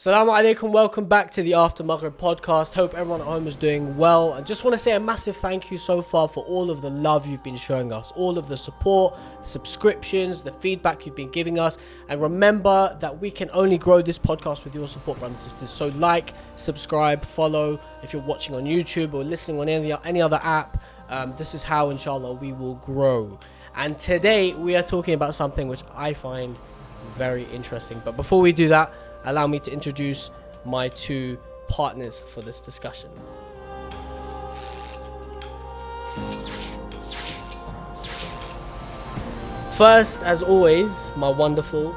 Assalamu alaikum, welcome back to the After Maghrib podcast. Hope everyone at home is doing well. I just want to say a massive thank you so far for all of the love you've been showing us, all of the support, the subscriptions, the feedback you've been giving us. And remember that we can only grow this podcast with your support, brothers and sisters. So like, subscribe, follow if you're watching on YouTube or listening on any other app. This is how, inshallah, we will grow. And today we are talking about something which I find very interesting. But before we do that, allow me to introduce my two partners for this discussion. First, as always, my wonderful,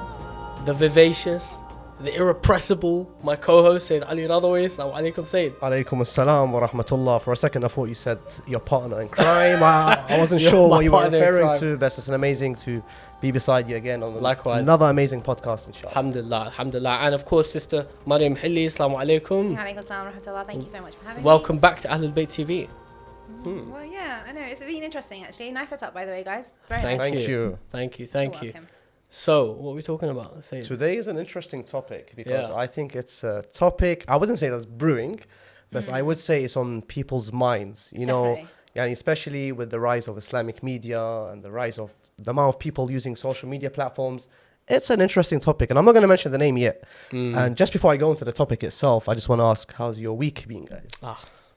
the vivacious, the irrepressible, my co-host, Sayyid Ali Radhawi. Assalamu alaikum, Sayyid. Alaikum assalam wa rahmatullah. For a second, I thought you said your partner in crime. I wasn't sure what you were referring to, but it's amazing to be beside you again on another amazing podcast, inshallah. Alhamdulillah, alhamdulillah. And of course, sister Maryam Hilli. Assalamu alaikum. Alaikum assalam wa rahmatullah. Thank you so much for having me. Welcome back to Ahlul Bayt TV. Well, yeah, I know. It's been interesting, actually. Nice setup, by the way, guys. Very Thank nice. you. Thank you. So, what are we talking about? Today is an interesting topic because Yeah. I think it's a topic, I wouldn't say that's brewing, but I would say it's on people's minds. You know, yeah, especially with the rise of Islamic media and the rise of the amount of people using social media platforms. It's an interesting topic, and I'm not going to mention the name yet. And just before I go into the topic itself, I just want to ask, how's your week been, guys?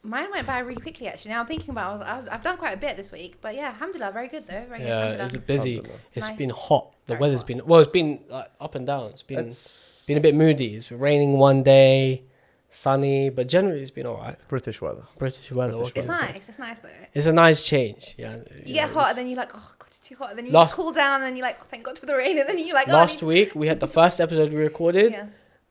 Mine went by really quickly, actually. Now I'm thinking about I've done quite a bit this week, but yeah, alhamdulillah, very good though. Very good. It's busy. It's Nice. been hot. The Very weather's hot. been it's been up and down. It's been a bit moody. It's raining one day, sunny, but generally it's been all right. British weather. British weather. what It's can I say? nice. It's nice though. It's a nice change. Yeah. You get hot, and then you're like, oh god, it's too hot. And then you cool down, and then you're like, oh, thank God for the rain. And then you're like, Last week we had the first episode we recorded. Yeah.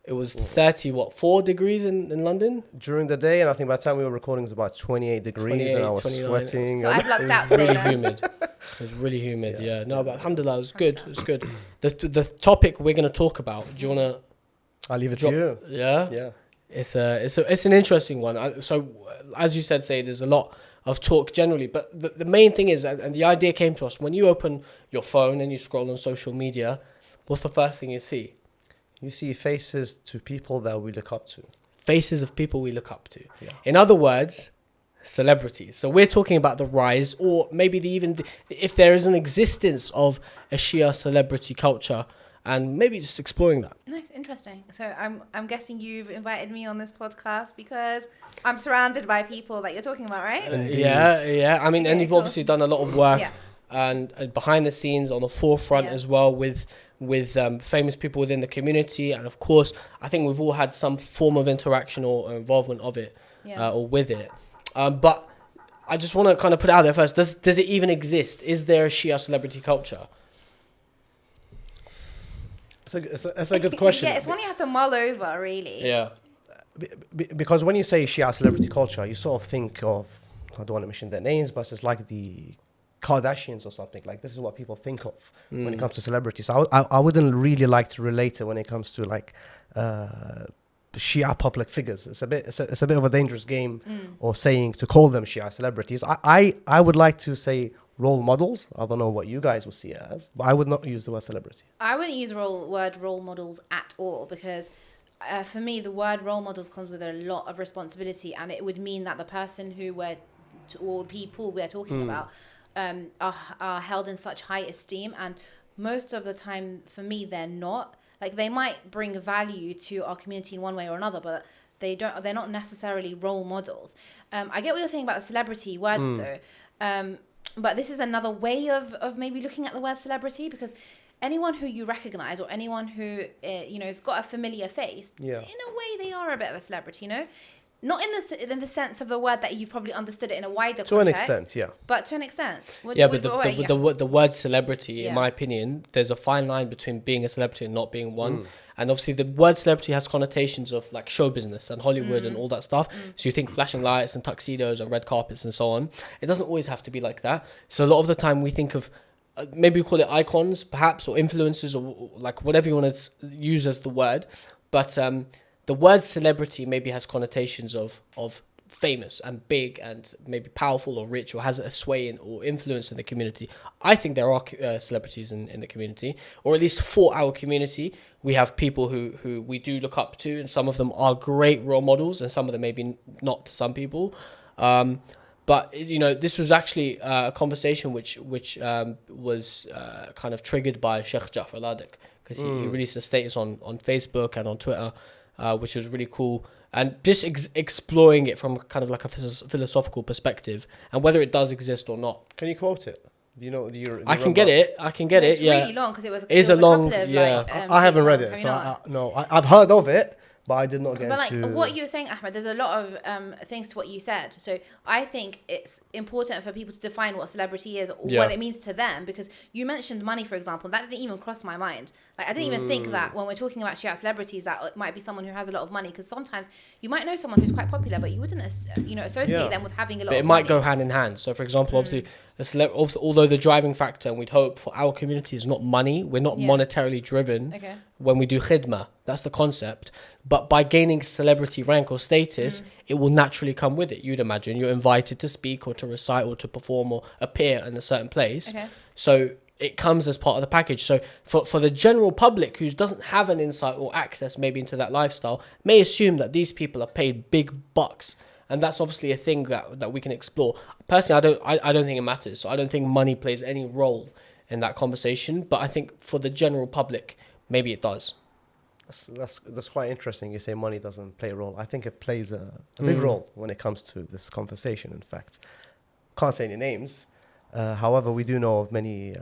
It was 4 degrees in London. During the day, and I think by the time we were recording, it was about 28 degrees, and I was 29. sweating. So I've lucked out Really today. humid. It was really humid. Yeah. No, but alhamdulillah, it was good. It was good. The topic we're gonna talk about. Do you wanna? I'll leave it drop- to you. Yeah. Yeah. It's an interesting one. So as you said, there's a lot of talk generally, but the main thing is, and the idea came to us when you open your phone and you scroll on social media. What's the first thing you see? You see faces to people that we look up to. Faces of people we look up to. Yeah. In other words, celebrities. So we're talking about the rise, or maybe if there is an existence of a Shia celebrity culture, and maybe just exploring that. Nice, interesting. So I'm guessing you've invited me on this podcast because I'm surrounded by people that you're talking about, right? Yeah. I mean, and Okay, you've cool. obviously done a lot of work. Yeah. And behind the scenes on the forefront as well with famous people within the community, and of course I think we've all had some form of interaction or involvement of it or with it, but I just want to kind of put it out there first. Does it even exist? Is there a Shia celebrity culture? It's a good question. Yeah, it's one you have to mull over, really. Yeah. Because when you say Shia celebrity culture, you sort of think of, I don't want to mention their names, but it's like the Kardashians or something. Like, this is what people think of when it comes to celebrities. I wouldn't really like to relate it when it comes to like Shia public figures. It's a bit of a dangerous game, or saying to call them Shia celebrities. I would like to say role models. I don't know what you guys would see it as, but I would not use the word celebrity. I wouldn't use word role models at all, because for me the word role models comes with a lot of responsibility, and it would mean that the person or people we're talking about are held in such high esteem, and most of the time for me they're not. Like, they might bring value to our community in one way or another, but they're not necessarily role models. I get what you're saying about the celebrity word though, but this is another way of maybe looking at the word celebrity, because anyone who you recognize, or anyone who has got a familiar face, in a way they are a bit of a celebrity, Not in the sense of the word that you've probably understood it in a wider context. To an extent, yeah. But to an extent. The word celebrity, in my opinion, there's a fine line between being a celebrity and not being one. And obviously the word celebrity has connotations of like show business and Hollywood and all that stuff. So you think flashing lights and tuxedos and red carpets and so on. It doesn't always have to be like that. So a lot of the time we think of, maybe we call it icons perhaps, or influencers, or like whatever you want to use as the word. But the word celebrity maybe has connotations of famous and big and maybe powerful or rich or has a sway in or influence in the community. I think there are celebrities in the community, or at least for our community. We have people who we do look up to, and some of them are great role models, and some of them maybe not to some people. But this was actually a conversation which was kind of triggered by Sheikh Jafar Ladik, because he released a status on Facebook and on Twitter, which was really cool. And just exploring it from kind of like a philosophical perspective, and whether it does exist or not. Can you quote it? Do you know? I can get it. It's really long because it was a long. Couple of, yeah, I haven't read it, so I've heard of it, but I did not get into... But what you were saying, Ahmed, there's a lot of things to what you said. So I think it's important for people to define what celebrity is, or what it means to them, because you mentioned money, for example. That didn't even cross my mind. Like, I didn't even think that when we're talking about Shia celebrities, that it might be someone who has a lot of money, because sometimes you might know someone who's quite popular, but you wouldn't associate them with having a lot of money. But it might go hand in hand. So, for example, obviously, although the driving factor, and we'd hope for our community, is not money, we're not monetarily driven when we do khidmah. That's the concept. But by gaining celebrity rank or status, it will naturally come with it. You'd imagine you're invited to speak or to recite or to perform or appear in a certain place. So it comes as part of the package. So for the general public who doesn't have an insight or access maybe into that lifestyle, may assume that these people are paid big bucks. And that's obviously a thing that we can explore. Personally, I don't think it matters. So I don't think money plays any role in that conversation. But I think for the general public, maybe it does. That's quite interesting. You say money doesn't play a role. I think it plays a big role when it comes to this conversation, in fact. Can't say any names. However, we do know of many,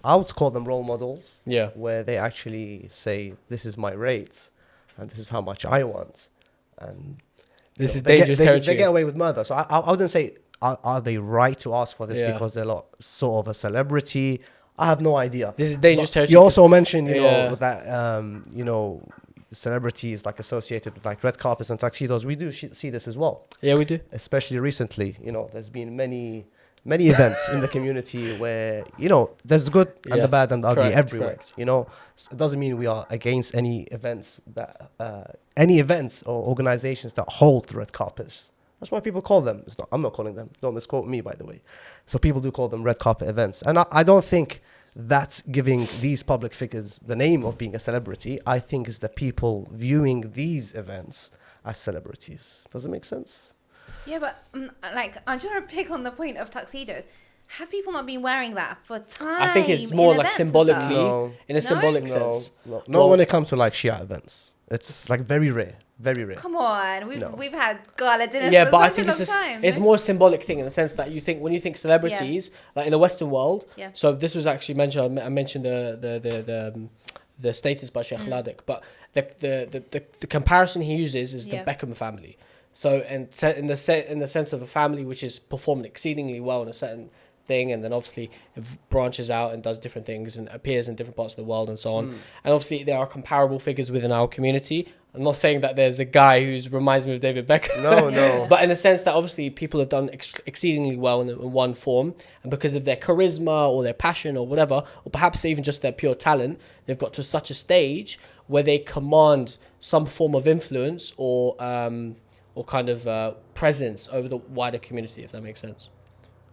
I would call them role models, where they actually say, this is my rate, and this is how much I want. And this is dangerous territory. They get away with murder. So I wouldn't say, are they right to ask for this because they're sort of a celebrity? I have no idea. This is dangerous territory. You also mentioned, that, celebrities like associated with like red carpets and tuxedos. We do see this as well. Yeah, we do. Especially recently, there's been many events in the community where, there's the good and the bad and the ugly everywhere. It doesn't mean we are against any events or organizations that hold red carpets. That's why people call them. I'm not calling them. Don't misquote me, by the way. So people do call them red carpet events. And I don't think that's giving these public figures the name of being a celebrity. I think it's the people viewing these events as celebrities. Does it make sense? Yeah, but I'm trying to pick on the point of tuxedos. Have people not been wearing that for time? I think it's more like symbolically, in a symbolic sense. No, when it comes to like Shia events. It's like very rare. Very rare. Come on, we've had gala dinners. Yeah, but I think it's more a symbolic thing in the sense that when you think celebrities, like in the Western world. Yeah. So this was actually mentioned. I mentioned the status by Sheikh Ladik, but the comparison he uses is the Beckham family. So in the sense of a family which is performing exceedingly well in a certain thing, and then obviously it branches out and does different things and appears in different parts of the world and so on. And obviously there are comparable figures within our community. I'm not saying that there's a guy who reminds me of David Beckham. No. But in the sense that obviously people have done exceedingly well in one form, and because of their charisma or their passion or whatever, or perhaps even just their pure talent, they've got to such a stage where they command some form of influence or kind of presence over the wider community, if that makes sense.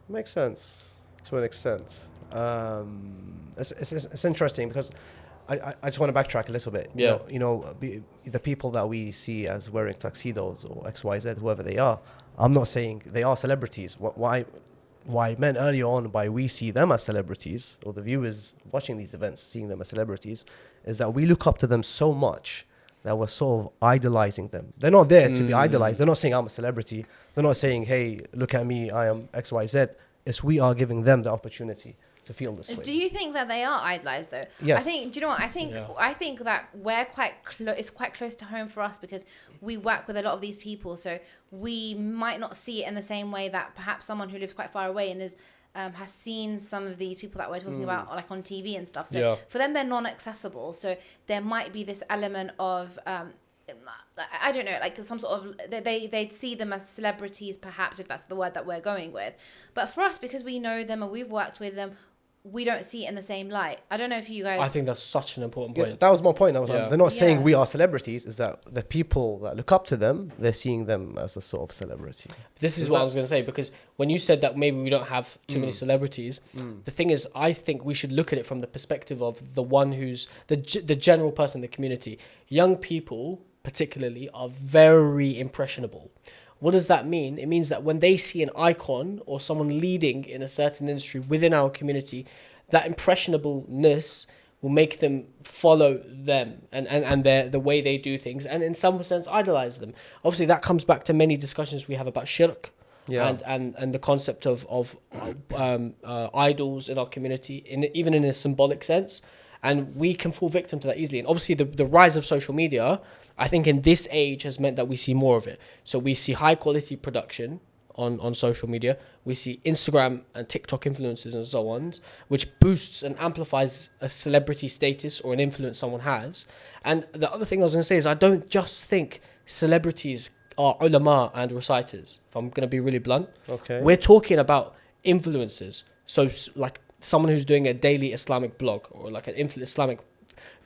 Makes sense to an extent. It's interesting because I just want to backtrack a little bit. Yeah. The people that we see as wearing tuxedos or XYZ, whoever they are, I'm not saying they are celebrities. Why I meant earlier on by we see them as celebrities, or the viewers watching these events seeing them as celebrities, is that we look up to them so much that we're sort of idolizing them. They're not there to be idolized. They're not saying I'm a celebrity. They're not saying, hey, look at me, I am XYZ. It's we are giving them the opportunity to feel this way. Do you think that they are idolized though? Yes. Do you know what? I think that we're it's quite close to home for us because we work with a lot of these people. So we might not see it in the same way that perhaps someone who lives quite far away and is has seen some of these people that we're talking about like on TV and stuff. So for them, they're non-accessible. So there might be this element of I don't know, like some sort of they'd see them as celebrities, perhaps, if that's the word that we're going with. But for us, because we know them and we've worked with them, we don't see it in the same light. I don't know if you guys... I think that's such an important point. Yeah, that was my point. They're not saying Yeah. we are celebrities. Is that the people that look up to them, they're seeing them as a sort of celebrity. This is what I was going to say, because when you said that maybe we don't have too many celebrities, the thing is, I think we should look at it from the perspective of the one who's the general person in the community. Young people, particularly, are very impressionable. What does that mean? It means that when they see an icon or someone leading in a certain industry within our community, that impressionableness will make them follow them and the way they do things, and in some sense idolize them. Obviously, that comes back to many discussions we have about shirk and the concept of idols in our community, even in a symbolic sense. And we can fall victim to that easily. And obviously, the rise of social media, I think in this age has meant that we see more of it. So we see high quality production on social media. We see Instagram and TikTok influencers and so on, which boosts and amplifies a celebrity status or an influence someone has. And the other thing I was going to say is I don't just think celebrities are ulama and reciters, if I'm going to be really blunt. Okay. We're talking about influencers. So like someone who's doing a daily Islamic blog, or like an Islamic,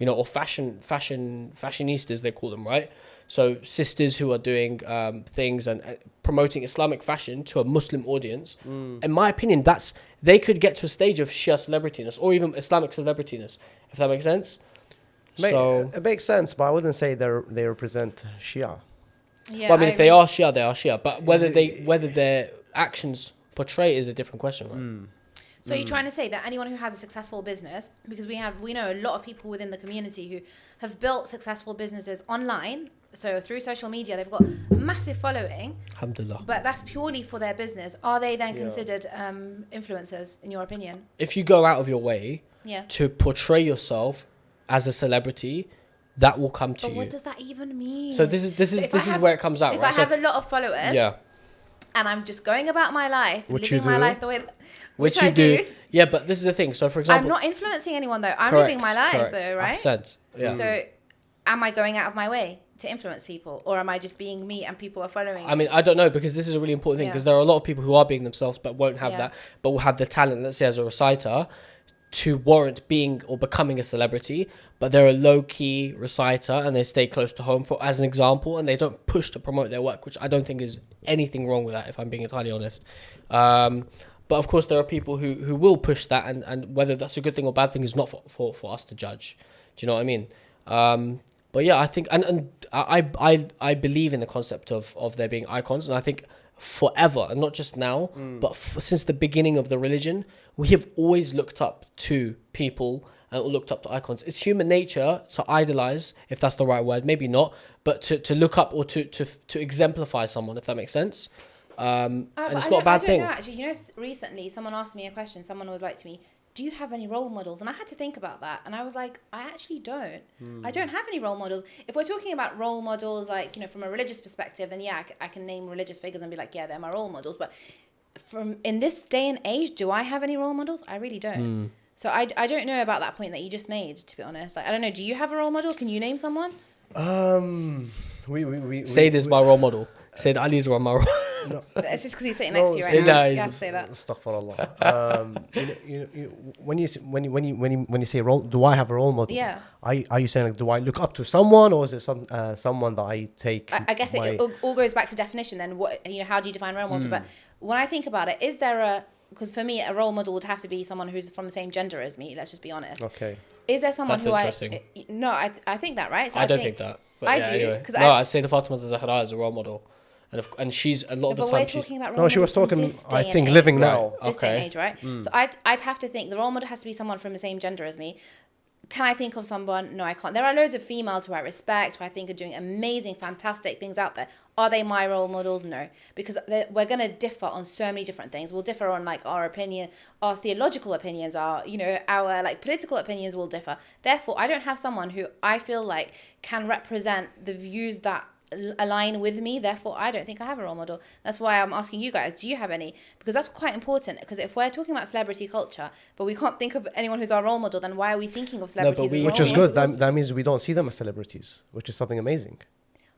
or fashionistas, they call them, right? So sisters who are doing things and promoting Islamic fashion to a Muslim audience. In my opinion, they could get to a stage of Shia celebrityness or even Islamic celebrityness, if that makes sense. It makes sense, but I wouldn't say they represent Shia. Yeah, well, I mean, if they are Shia, they are Shia. But whether their actions portray is a different question, right? So you're trying to say that anyone who has a successful business, because we know a lot of people within the community who have built successful businesses online, so through social media, they've got a massive following. Alhamdulillah. But that's purely for their business. Are they then considered influencers, in your opinion? If you go out of your way to portray yourself as a celebrity, that will come to you. But what does that even mean? So this is where it comes out, if right? I have a lot of followers, and I'm just going about my life, living my life the way which you do. Yeah, but this is the thing. So, for example, I'm not influencing anyone though. I'm living my life though, right? So, am I going out of my way to influence people, or am I just being me and people are following? I mean, I don't know, because this is a really important thing, because there are a lot of people who are being themselves but won't have that, but will have the talent, let's say as a reciter, to warrant being or becoming a celebrity, but they're a low-key reciter and they stay close to home as an example, and they don't push to promote their work, which I don't think is anything wrong with that, if I'm being entirely honest. But of course, there are people who will push that, and whether that's a good thing or bad thing is not for us to judge. Do you know what I mean? But yeah, I think, and I believe in the concept of there being icons, and I think forever, and not just now, but since the beginning of the religion, we have always looked up to people and looked up to icons. It's human nature to idolize, if that's the right word, maybe not, but to look up or to exemplify someone, if that makes sense. And it's not a bad thing. I don't know, actually. Recently someone asked me a question. Someone was like to me, do you have any role models? And I had to think about that. And I was like, I actually don't. I don't have any role models. If we're talking about role models, like, from a religious perspective, then yeah, I can name religious figures and be like, yeah, they're my role models. But in this day and age, do I have any role models? I really don't. So I don't know about that point that you just made, to be honest. Like, I don't know. Do you have a role model? Can you name someone? Said is my role model. Said Ali's my role. No. It's just because he's sitting next to you right now. You have to say that. Astaghfirullah. When you say role, do I have a role model? Yeah. Are you saying, like, do I look up to someone, or is it someone that I take? I guess it all goes back to definition. Then how do you define role model? But when I think about it, is there because for me a role model would have to be someone who's from the same gender as me. Let's just be honest. Okay. Is there someone That's who interesting. No, I think that, right? So I don't think that. But I yeah, do. anyway. Cause I say the Fatima Zahra as a role model. And she's a lot of the time. Talking about no, she was talking. I think living now. This day and age, right? So I'd have to think the role model has to be someone from the same gender as me. Can I think of someone? No, I can't. There are loads of females who I respect, who I think are doing amazing, fantastic things out there. Are they my role models? No, because we're going to differ on so many different things. We'll differ on like our opinion, our theological opinions, our like political opinions will differ. Therefore, I don't have someone who I feel like can represent the views that align with me. Therefore, I don't think I have a role model. That's why I'm asking you guys, do you have any? Because that's quite important, because if we're talking about celebrity culture but we can't think of anyone who's our role model, then why are we thinking of celebrities as which is good. That means we don't see them as celebrities, which is something amazing.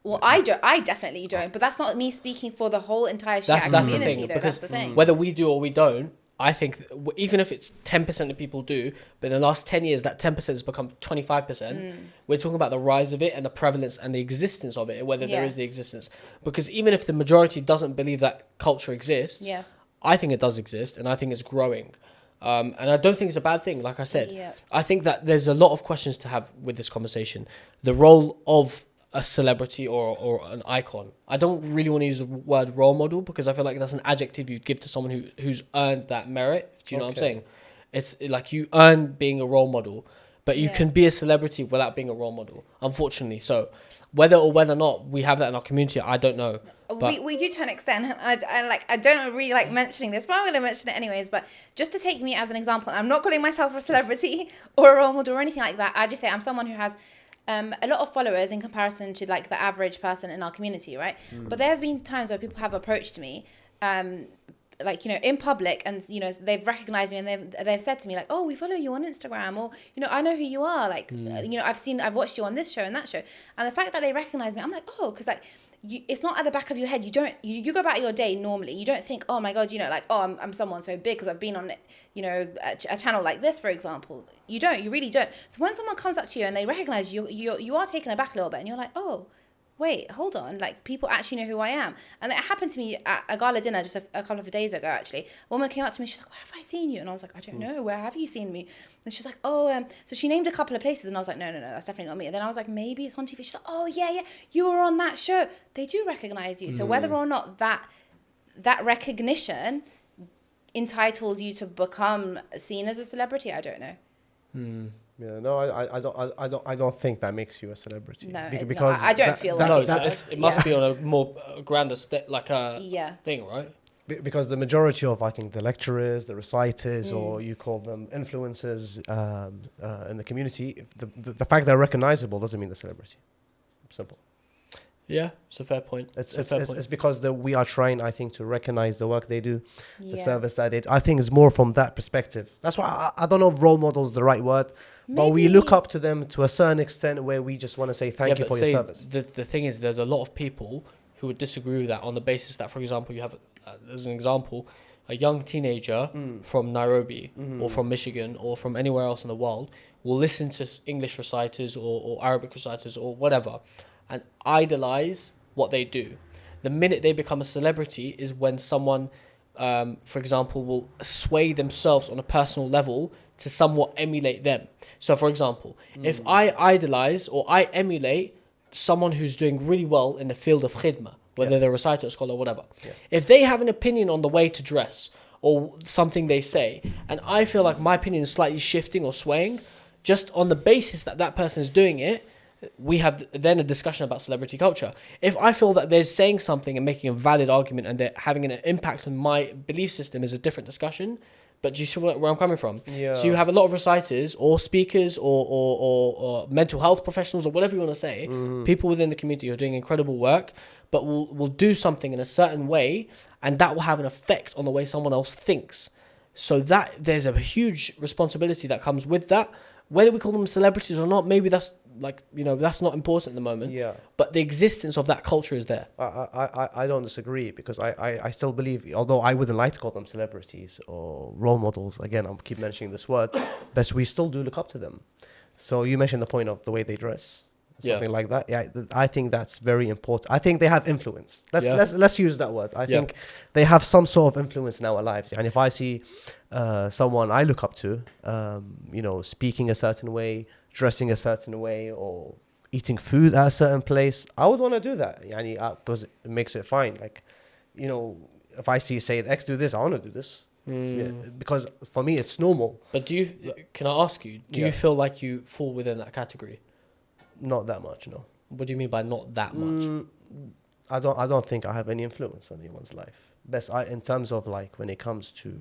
Well, I definitely don't, but that's not me speaking for the whole entire Shia community, the thing, though. because that's the thing. whether we do or we don't, I think even if it's 10% of people do, but in the last 10 years, that 10% has become 25%. We're talking about the rise of it and the prevalence and the existence of it, whether there is the existence. Because even if the majority doesn't believe that culture exists, I think it does exist, and I think it's growing. And I don't think it's a bad thing, like I said. I think that there's a lot of questions to have with this conversation. The role of a celebrity or an icon. I don't really want to use the word role model because I feel like that's an adjective you'd give to someone who's earned that merit. Do you know what I'm saying? It's like you earn being a role model, but you can be a celebrity without being a role model, unfortunately. So whether or not we have that in our community, I don't know. We do to an extent. I don't really like mentioning this, but I'm going to mention it anyways. But just to take me as an example, I'm not calling myself a celebrity or a role model or anything like that. I just say I'm someone who has a lot of followers in comparison to like the average person in our community, right? But there have been times where people have approached me, like, you know, in public, and, you know, they've recognized me and they've said to me like, oh, we follow you on Instagram, or, you know, I know who you are, like, you know, I've watched you on this show and that show. And the fact that they recognize me, I'm like, oh, because like, it's not at the back of your head. You go about your day normally. You don't think, oh my God, you know, like, oh, I'm someone so big because I've been on, you know, a channel like this, for example. You really don't. So when someone comes up to you and they recognize you are taken aback a little bit, and you're like, oh, wait, hold on. Like, people actually know who I am. And it happened to me at a gala dinner just a couple of days ago, actually. A woman came up to me. She's like, where have I seen you? And I was like, I don't know. Where have you seen me? And she's like, oh, so she named a couple of places. And I was like, no, that's definitely not me. And then I was like, maybe it's on TV. She's like, oh, yeah, you were on that show. They do recognize you. So whether or not that recognition entitles you to become seen as a celebrity, I don't know. Yeah, no, I don't think that makes you a celebrity. No, because I don't feel like it must be on a more grander step, like a thing, right? Because the majority of, I think, the lecturers, the reciters, or you call them influencers in the community, the fact they're recognizable doesn't mean they're celebrity. Simple. Yeah, it's a fair point. It's because we are trying, I think, to recognize the work they do, the service that they do. I think it's more from that perspective. That's why I don't know if role model is the right word, but we look up to them to a certain extent where we just want to say thank you for your service. The thing is, there's a lot of people who would disagree with that on the basis that, for example, you have, as an example, a young teenager from Nairobi or from Michigan or from anywhere else in the world will listen to English reciters or Arabic reciters or whatever and idolize what they do. The minute they become a celebrity is when someone, for example, will sway themselves on a personal level to somewhat emulate them. So, for example, if I idolize or I emulate someone who's doing really well in the field of khidmah, whether they're a reciter, a scholar, whatever, if they have an opinion on the way to dress or something they say, and I feel like my opinion is slightly shifting or swaying, just on the basis that that person is doing it, we have then a discussion about celebrity culture. If I feel that they're saying something and making a valid argument and they're having an impact on my belief system, is a different discussion. But do you see where I'm coming from? Yeah. So you have a lot of reciters or speakers or mental health professionals or whatever you want to say, people within the community who are doing incredible work, but will do something in a certain way, and that will have an effect on the way someone else thinks. So that there's a huge responsibility that comes with that. Whether we call them celebrities or not, maybe that's that's not important at the moment. Yeah. But the existence of that culture is there. I don't disagree, because I still believe, although I wouldn't like to call them celebrities or role models, again, I'll keep mentioning this word, but we still do look up to them. So you mentioned the point of the way they dress, something like that. Yeah, I think that's very important. I think they have influence. Let's use that word. I think they have some sort of influence in our lives. And if I see someone I look up to, speaking a certain way, dressing a certain way, or eating food at a certain place, I would want to do that. Because it makes it fine. Like, if I see Sayyid X do this, I want to do this. Yeah, because for me, it's normal. But can I ask you, do you feel like you fall within that category? Not that much, no. What do you mean by not that much? I don't think I have any influence on anyone's life. In terms of, like, when it comes to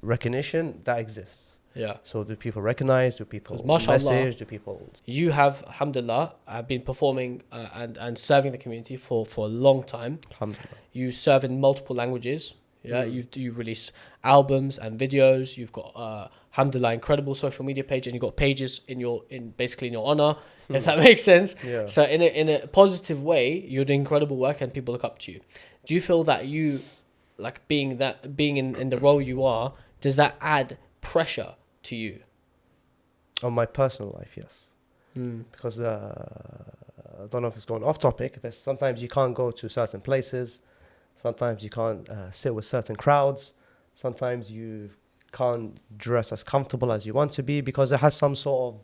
recognition, that exists. Yeah. So do people recognize? Do people message? Do people? You have, alhamdulillah, been performing and serving the community for a long time. Alhamdulillah. You serve in multiple languages. Yeah. You release albums and videos. You've got alhamdulillah, incredible social media page, and you've got pages in your honor, if that makes sense. Yeah. So in a positive way, you're doing incredible work and people look up to you. Do you feel that you, like, being in the role you are, does that add pressure to you? On my personal life, yes. Because I don't know if it's going off topic, but sometimes you can't go to certain places. Sometimes you can't sit with certain crowds. Sometimes you can't dress as comfortable as you want to be because it has some sort of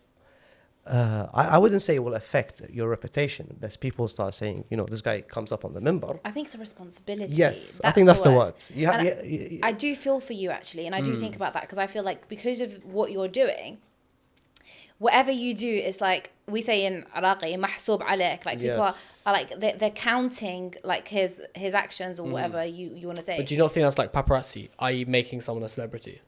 I wouldn't say it will affect your reputation, but people start saying, this guy comes up on the minbar. I think it's a responsibility. Yes, I think that's the word. I do feel for you, actually, and I do think about that because I feel like because of what you're doing, whatever you do is like, we say in Iraqi, mahsub alek, like people are like, they're counting like his actions or whatever you want to say. But do you not think that's like paparazzi, i.e. making someone a celebrity?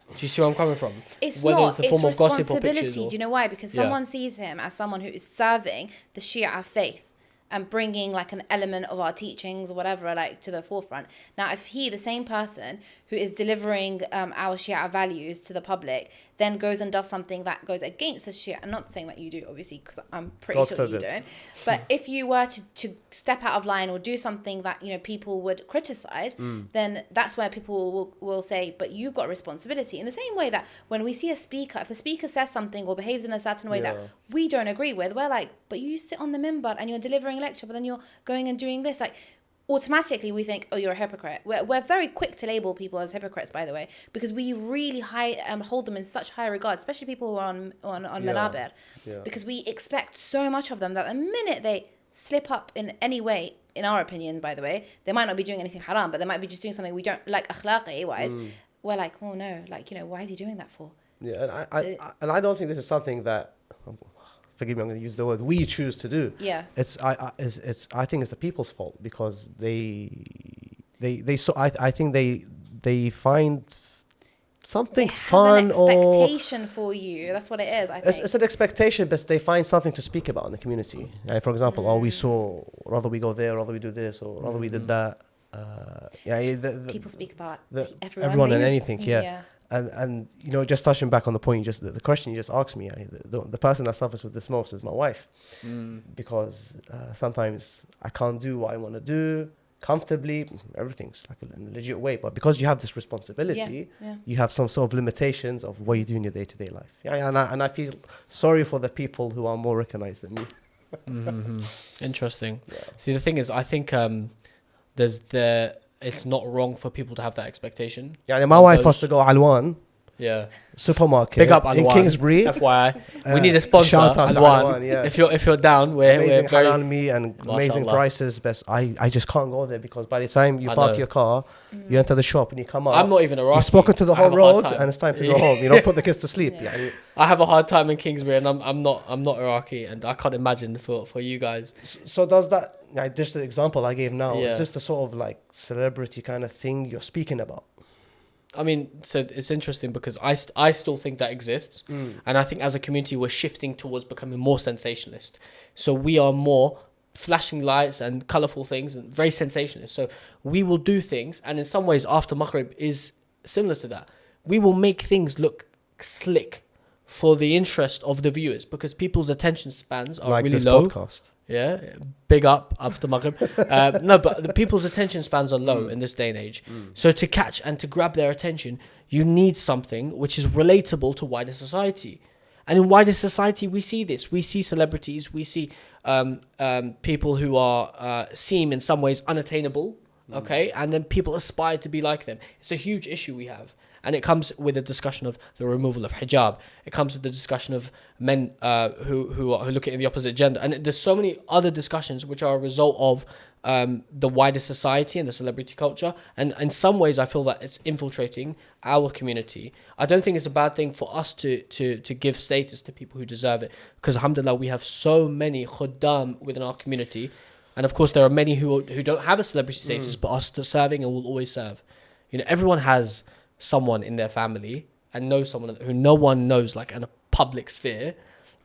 Do you see where I'm coming from? Whether it's the form of gossip or pictures. Do you know why? Because someone sees him as someone who is serving the Shia faith and bringing like an element of our teachings or whatever like to the forefront. Now, if he, the same person who is delivering our Shia values to the public, then goes and does something that goes against the Shia, I'm not saying that you do, obviously, because I'm pretty sure you don't. But if you were to step out of line or do something that people would criticize, then that's where people will say, but you've got a responsibility. In the same way that when we see a speaker, if the speaker says something or behaves in a certain way that we don't agree with, we're like, but you sit on the minbar and you're delivering a lecture, but then you're going and doing this, like, automatically we think, oh, you're a hypocrite. We're very quick to label people as hypocrites, by the way, because we really hold them in such high regard, especially people who are on manabir, because we expect so much of them that the minute they slip up in any way, in our opinion, by the way, they might not be doing anything haram, but they might be just doing something we don't like akhlaqi wise. We're like, oh no, like, why is he doing that for? Yeah, and I don't think this is something that, forgive me, I'm going to use the word, we choose to do. Yeah. I think it's the people's fault because I think they find something fun or an expectation for you. That's what it is. I think it's an expectation, but they find something to speak about in the community. For example, we saw, rather we go there, rather we do this, or rather we did that. People speak about everyone and anything. And just touching back on the point, the question you just asked me, the person that suffers with this most is my wife, because sometimes I can't do what I want to do comfortably. Everything's like in a legit way, but because you have this responsibility, you have some sort of limitations of what you do in your day-to-day life. And I feel sorry for the people who are more recognized than me. Interesting. See, the thing is, I think it's not wrong for people to have that expectation. Yeah, my wife has to go Alwan. Yeah. Supermarket. Big up Alwan. In Kingsbury. FYI. We need a sponsor. Shout out Alwan. If you're down, we're amazing very halal meat and amazing prices. But I just can't go there because by the time you park your car, you enter the shop and you come out. I'm not even Iraqi. You've spoken to the whole road and it's time to go home. Put the kids to sleep. I have a hard time in Kingsbury and I'm not Iraqi and I can't imagine for you guys. So does that, just the example I gave now, is this the sort of like celebrity kind of thing you're speaking about? I mean, so it's interesting because I still think that exists. And I think as a community, we're shifting towards becoming more sensationalist. So we are more flashing lights and colourful things and very sensationalist. So we will do things. And in some ways, After Maghrib is similar to that. We will make things look slick for the interest of the viewers because people's attention spans are like really this low. Podcast. Yeah, big up After Maghrib. No, but the people's attention spans are low in this day and age. So to catch and to grab their attention, you need something which is relatable to wider society. And in wider society, we see this. We see celebrities. We see people who are seem in some ways unattainable. Okay, and then people aspire to be like them. It's a huge issue we have. And it comes with a discussion of the removal of hijab. It comes with the discussion of men who look at the opposite gender. And there's so many other discussions which are a result of the wider society and the celebrity culture. And in some ways, I feel that it's infiltrating our community. I don't think it's a bad thing for us to give status to people who deserve it. Because alhamdulillah, we have so many khuddam within our community. And of course, there are many who don't have a celebrity status but are still serving and will always serve. Everyone has someone in their family and knows someone who no one knows like in a public sphere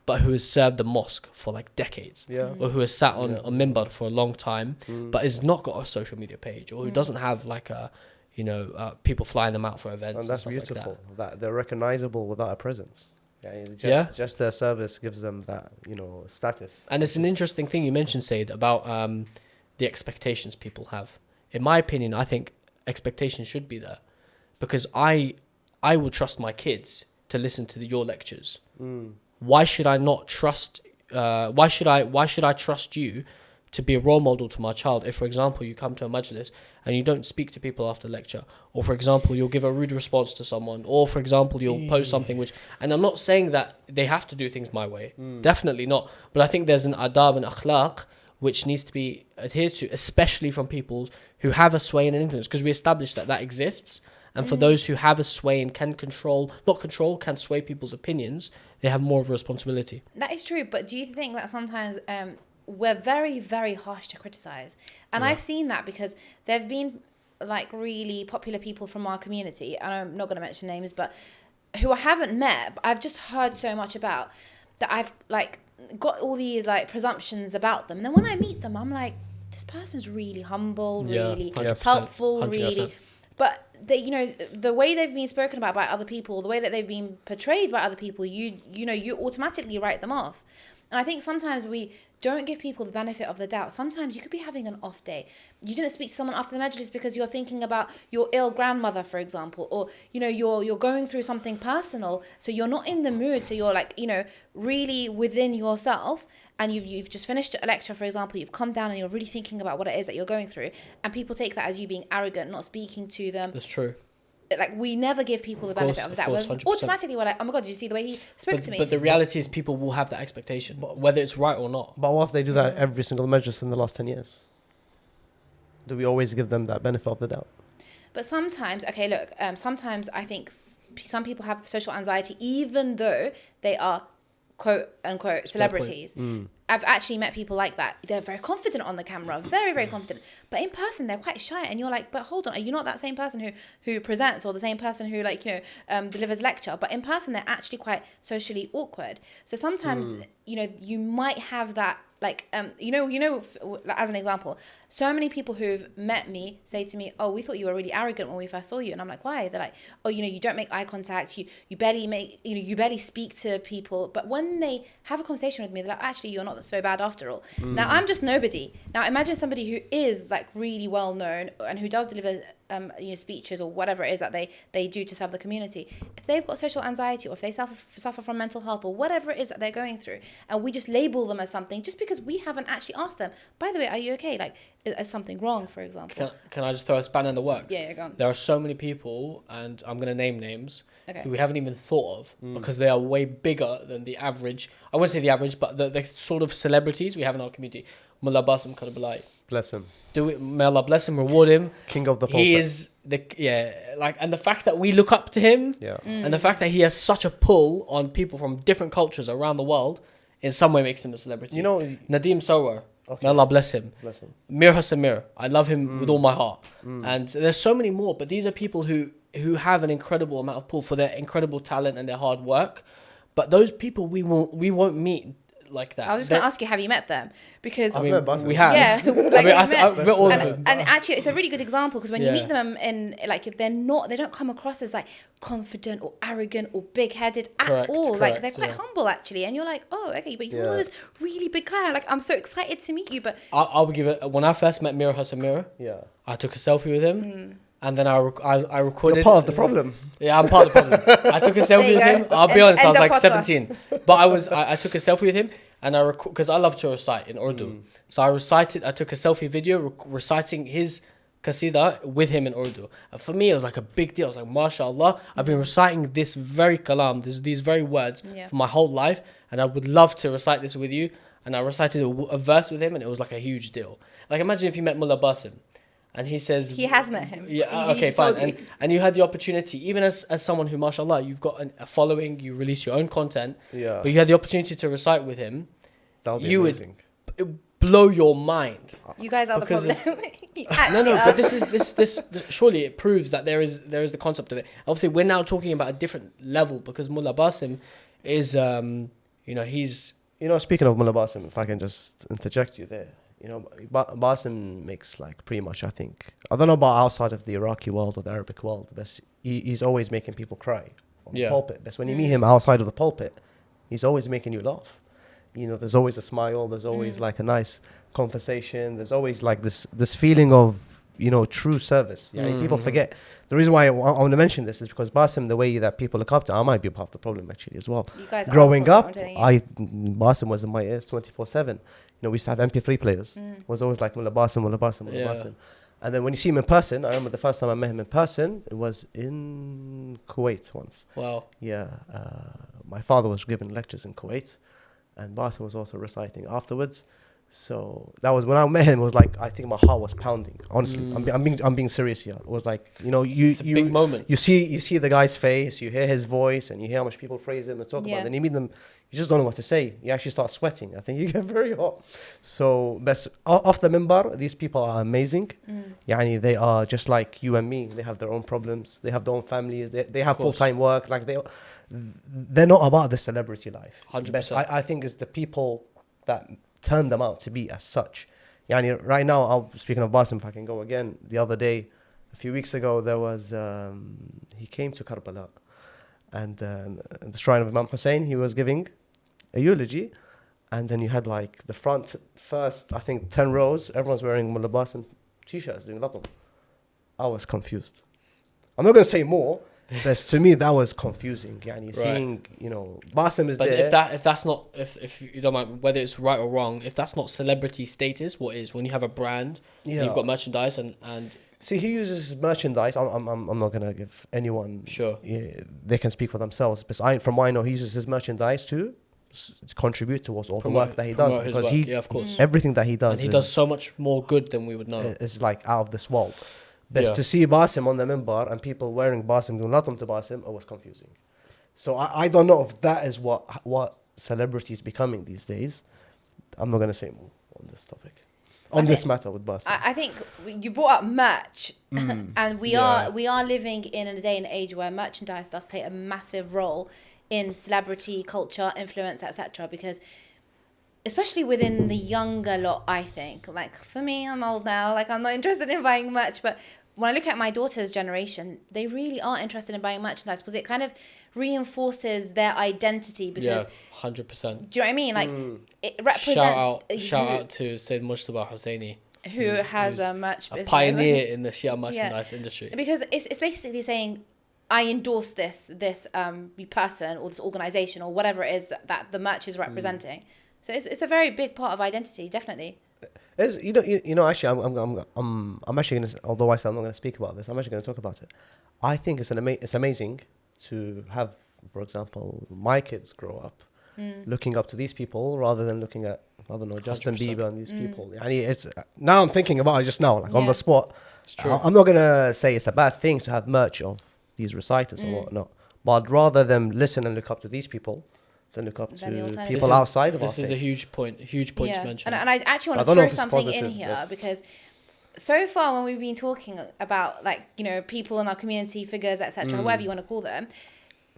but who has served the mosque for like decades or who has sat on minbar for a long time but has not got a social media page or who doesn't have like a people flying them out for events and that's beautiful like that they're recognizable without a presence. Just their service gives them that status. And it's an interesting thing you mentioned, Said, about the expectations people have. In my opinion, I think expectations should be there. because I will trust my kids to listen to your lectures. Why should I not trust? Why should I trust you to be a role model to my child? If, for example, you come to a majlis and you don't speak to people after lecture, or for example, you'll give a rude response to someone, or for example, you'll post something which, and I'm not saying that they have to do things my way, definitely not. But I think there's an adab and akhlaq which needs to be adhered to, especially from people who have a sway and an influence, because we established that exists. And for those who have a sway and can can sway people's opinions, they have more of a responsibility. That is true, but do you think that sometimes we're very, very harsh to criticize? And I've seen that because there have been like really popular people from our community, and I'm not going to mention names, but who I haven't met, but I've just heard so much about, that I've like got all these like presumptions about them. And then when I meet them, I'm like, this person's really humble, really 100%, helpful, 100%. really. But they, you know, the way they've been spoken about by other people, the way that they've been portrayed by other people, you automatically write them off. And I think sometimes we don't give people the benefit of the doubt. Sometimes you could be having an off day. You didn't speak to someone after the majlis because you're thinking about your ill grandmother, for example, or, you know, you're going through something personal. So you're not in the mood. So you're like, you know, really within yourself. And you've just finished a lecture, for example, you've come down and you're really thinking about what it is that you're going through. And people take that as you being arrogant, not speaking to them. That's true. Like, we never give people the benefit of the doubt. 100%. Automatically, we're like, oh my God, did you see the way he spoke to me? But the reality is people will have that expectation, whether it's right or not. But what if they do that every single majlis in the last 10 years? Do we always give them that benefit of the doubt? But sometimes, okay, look, sometimes I think some people have social anxiety, even though they are quote unquote celebrities. I've actually met people like that. They're very confident on the camera, very, very confident. But in person, they're quite shy. And you're like, but hold on, are you not that same person who presents, or the same person who, like, you know, delivers lecture? But in person, they're actually quite socially awkward. So sometimes, you know, you might have that, like, you know, as an example, so many people who've met me say to me, oh, we thought you were really arrogant when we first saw you. And I'm like, why? They're like, oh, you know, you don't make eye contact. You barely speak to people. But when they have a conversation with me, they're like, actually, you're not so bad after all. Now, I'm just nobody. Now, imagine somebody who is like really well known and who does deliver you know, speeches or whatever it is that they do to serve the community. If they've got social anxiety, or if they suffer from mental health, or whatever it is that they're going through, and we just label them as something just because we haven't actually asked them, by the way, are you okay? Like, is something wrong, for example? Can I just throw a spanner in the works? Yeah, go on. There are so many people, and I'm going to name names, Okay. who we haven't even thought of, because they are way bigger than the average. I wouldn't say the average, but the sort of celebrities we have in our community. Mullah Abbas, Bless him. May Allah bless him, reward him. King of the pulpit. He is and the fact that we look up to him, and the fact that he has such a pull on people from different cultures around the world, in some way makes him a celebrity. You know, Nadeem Sowar, may Allah bless him. Bless him. Mir Hassan, I love him with all my heart. And there's so many more, but these are people who have an incredible amount of pull for their incredible talent and their hard work. But those people we won't meet like that. I was just going to ask you, have you met them? Because I mean, Basim. we have. yeah, like, I've met all of them. and actually, it's a really good example, because when you meet them in, like, they don't come across as like confident or arrogant or big-headed at all. Like, they're quite humble actually, and you're like, oh, okay, but you're this really big guy. Like, I'm so excited to meet you. But I'll give it. When I first met Mir Hassan, I took a selfie with him. And then I recorded. You're part of the problem. Yeah, I'm part of the problem. I took a selfie with him. I'll be honest, I was like 17. But I took a selfie with him, and because I love to recite in Urdu. So I took a selfie video reciting his qasida with him in Urdu. And for me, it was like a big deal. I was like, mashallah, I've been reciting this very kalam, these very words for my whole life, and I would love to recite this with you. And I recited a verse with him, and it was like a huge deal. Like, imagine if you met Mullah Basim. And he says... He has met him. Yeah, okay, fine. And you had the opportunity, even as someone who, mashallah, you've got a following, you release your own content, but you had the opportunity to recite with him. That would be amazing. It would blow your mind. You guys are the problem. No, but this surely it proves that there is the concept of it. Obviously, we're now talking about a different level, because Mullah Basim is, he's... Speaking of Mullah Basim, if I can just interject you there. Basim makes, like, pretty much, I don't know about outside of the Iraqi world or the Arabic world, but he's always making people cry on the pulpit. But when you meet him outside of the pulpit, he's always making you laugh. There's always a smile, there's always like a nice conversation, there's always like this feeling of true service. People forget. The reason why I want to mention this is because Basim, the way that people look up to, I might be part of the problem actually as well. You guys Growing are up, Basim was in my ears 24/7. We used to have MP3 players. It was always like Mullah Basim, Mullah Basim, Mullah Basim. And then when you see him in person, I remember the first time I met him in person, it was in Kuwait once. Wow. Yeah. My father was giving lectures in Kuwait, and Basim was also reciting afterwards. So that was when I met him. It was like I think my heart was pounding. Honestly, I'm being serious here. It was like it's a big moment. You see the guy's face, you hear his voice, and you hear how much people praise him and talk about. Then you meet them, you just don't know what to say. You actually start sweating. I think you get very hot. So, but off the minbar, these people are amazing. They are just like you and me. They have their own problems. They have their own families. They have full-time work. Like they're not about the celebrity life. 100%. I think it's the people that turn them out to be as such. Right now, speaking of Basim, if I can go again, the other day, a few weeks ago, there was, he came to Karbala, and the shrine of Imam Hussein, he was giving a eulogy, and then you had like the first, I think 10 rows, everyone's wearing Mullah Basim t-shirts, doing latum. I was confused. I'm not going to say more, but to me that was confusing. Seeing, Basim is but there. if you don't mind whether it's right or wrong, if that's not celebrity status, what is? When you have a brand, you've got merchandise and see, he uses merchandise. I'm not gonna give anyone. Sure. They can speak for themselves. But from what I know, he uses his merchandise to contribute towards all the work that he does, because of course, everything that he does, and he does so much more good than we would know. It's like out of this world. But to see Basim on the minbar and people wearing Basim doing latum to Basim, it was confusing. So I don't know if that is what celebrity is becoming these days. I'm not going to say more on this topic. On this matter with Basim. I think you brought up merch, and we are living in a day and age where merchandise does play a massive role in celebrity culture, influence, etc. Because especially within the younger lot, I think, like for me, I'm old now, like I'm not interested in buying merch, but when I look at my daughter's generation, they really are interested in buying merchandise because it kind of reinforces their identity. Because 100%. Do you know what I mean? Like it represents. Shout out to Sayyid Mujtaba Husseini, who has a merch business, a pioneer in the Shia industry. Because it's basically saying, I endorse this person or this organization or whatever it is that the merch is representing. So it's a very big part of identity, definitely. Actually, I'm actually gonna. Although I said I'm not gonna speak about this, I'm actually gonna talk about it. I think it's amazing to have, for example, my kids grow up looking up to these people rather than looking at, I don't know, Justin 100%. Bieber and these people. It's now I'm thinking about it just now, like on the spot. It's true. I'm not gonna say it's a bad thing to have merch of these reciters or whatnot, but I'd rather them listen and look up to these people than look up to people outside of our This is a huge point to mention. And I actually want to throw something in here because so far when we've been talking about people in our community, figures, etc., whatever you want to call them,